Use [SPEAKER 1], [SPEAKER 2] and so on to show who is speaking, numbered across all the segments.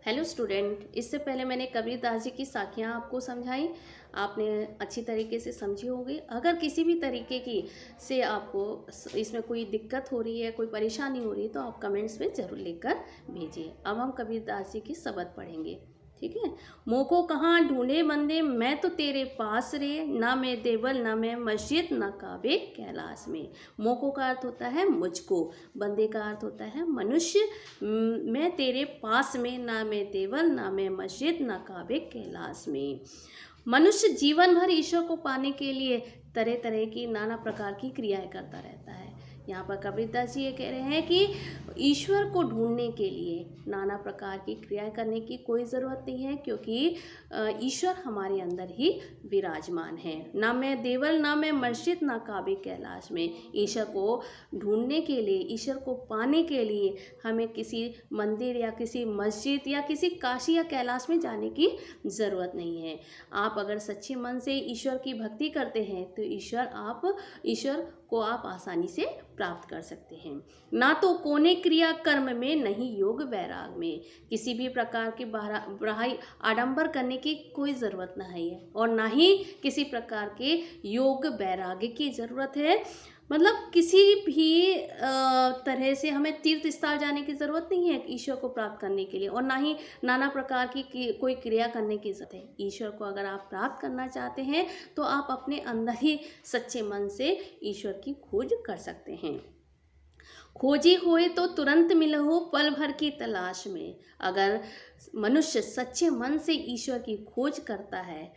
[SPEAKER 1] Hello student, इससे पहले मैंने कबीरदास जी की साखियाँ आपको समझाई। आपने अच्छी तरीके से समझी होगी। अगर किसी भी तरीके की से आपको इसमें कोई दिक्कत हो रही है, कोई परेशानी हो रही है, तो आप कमेंट्स में ज़रूर लिखकर भेजिए। अब हम कबीरदास जी की शब्द पढ़ेंगे, ठीक है। मोको कहाँ ढूंढे बंदे, मैं तो तेरे पास रे, ना मैं देवल ना मैं मस्जिद ना काबे कैलाश में। मोको का अर्थ होता है मुझको, बंदे का अर्थ होता है मनुष्य। मैं तेरे पास में, ना मैं देवल ना मैं मस्जिद ना काबे कैलाश में। मनुष्य जीवन भर ईश्वर को पाने के लिए तरह तरह की नाना प्रकार की क्रियाएं करता रहता है। यहाँ पर कबीरदास जी ये कह रहे हैं कि ईश्वर को ढूंढने के लिए नाना प्रकार की क्रियाएं करने की कोई ज़रूरत नहीं है, क्योंकि ईश्वर हमारे अंदर ही विराजमान है। ना मैं देवल ना मैं मस्जिद ना काबे कैलाश में। ईश्वर को ढूंढने के लिए, ईश्वर को पाने के लिए हमें किसी मंदिर या किसी मस्जिद या किसी काशी या कैलाश में जाने की ज़रूरत नहीं है। आप अगर सच्चे मन से ईश्वर की भक्ति करते हैं तो ईश्वर को आप आसानी से प्राप्त कर सकते हैं। ना तो कोने क्रिया कर्म में, नहीं योग वैराग में। किसी भी प्रकार की बढ़ाई आडंबर करने की कोई ज़रूरत नहीं है, और ना ही किसी प्रकार के योग वैराग्य की ज़रूरत है। मतलब किसी भी तरह से हमें तीर्थ स्थल जाने की ज़रूरत नहीं है ईश्वर को प्राप्त करने के लिए, और ना ही नाना प्रकार की कोई क्रिया करने की ज़रूरत है। ईश्वर को अगर आप प्राप्त करना चाहते हैं तो आप अपने अंदर ही सच्चे मन से ईश्वर की खोज कर सकते हैं। खोजी होए तो तुरंत मिलहो पल भर की तलाश में। अगर मनुष्य सच्चे मन से ईश्वर की खोज करता है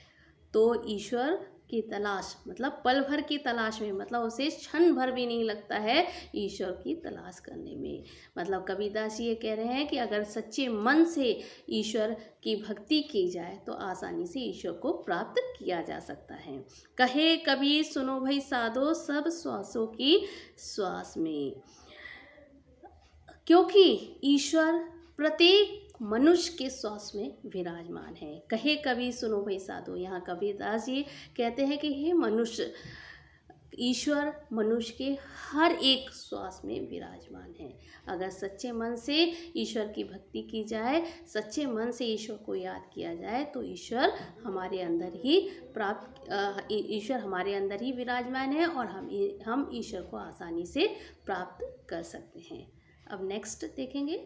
[SPEAKER 1] तो ईश्वर की तलाश मतलब पल भर की तलाश में, मतलब उसे क्षण भर भी नहीं लगता है ईश्वर की तलाश करने में। मतलब कबीरदास जी ये कह रहे हैं कि अगर सच्चे मन से ईश्वर की भक्ति की जाए तो आसानी से ईश्वर को प्राप्त किया जा सकता है। कहे कबीर सुनो भाई साधो, सब श्वासों की श्वास में। क्योंकि ईश्वर प्रत्येक मनुष्य के श्वास में विराजमान है। कहे कबीर सुनो भाई साधो, यहाँ कबीरदास जी कहते हैं कि हे मनुष्य, ईश्वर मनुष्य के हर एक श्वास में विराजमान है। अगर सच्चे मन से ईश्वर की भक्ति की जाए, सच्चे मन से ईश्वर को याद किया जाए तो ईश्वर हमारे अंदर ही विराजमान है, और हम ईश्वर को आसानी से प्राप्त कर सकते हैं। अब नेक्स्ट देखेंगे।